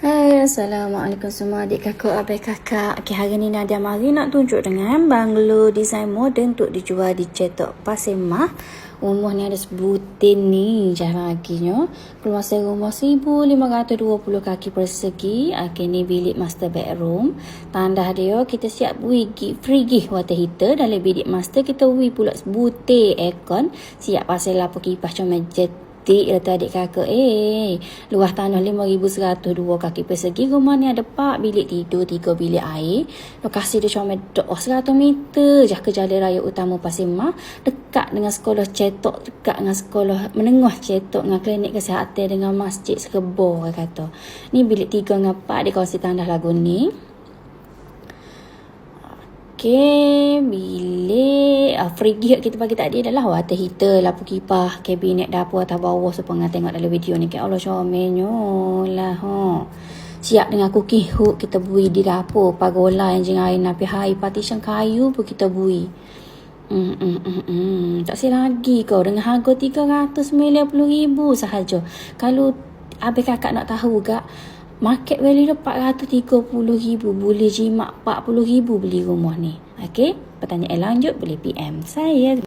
Hai, Assalamualaikum semua adik kakak, abang kakak. Okay, hari ni Nadia mari nak tunjuk dengan banglo desain moden untuk dijual di Cetok Pasir Mah. Rumah ni ada sebutin ni jarang laginya. Keluasan rumah 1520 kaki persegi. Okay, ni bilik master bedroom. Tandah dia kita siap bui free gift water heater. Dalam bilik master kita bui pula sebutir aircon. Siap pasal lapar kipas comel kata adik kakak, luas tanah 5,102 kaki persegi. Rumah ni ada 4 bilik tidur, 3 bilik air. Lokasi dia comel dok 100 meter je ke jalan raya utama Pasir Mah, dekat dengan sekolah Cetok, dekat dengan sekolah menengah Cetok, dengan klinik kesihatan, dengan masjid Sekebor kata. Ni bilik 3 dengan 4 di kawasan Tandah Lagu ni. Okay, bilik free gift kita bagi tadi adalah water heater, lampu kipas, kabinet dapur atas bawah supaya tengok dalam video ni. Allah comelnya lah. Siap dengan cooking hook kita bui di dapur, pagola yang jeng air napi hai, partition kayu pun kita bui. Tak silap lagi kau dengan harga 390,000 sahaja. Kalau abang kakak nak tahu gak, market value dia 430,000, boleh jimat 40,000 beli rumah ni. Okey, pertanyaan lanjut boleh PM saya.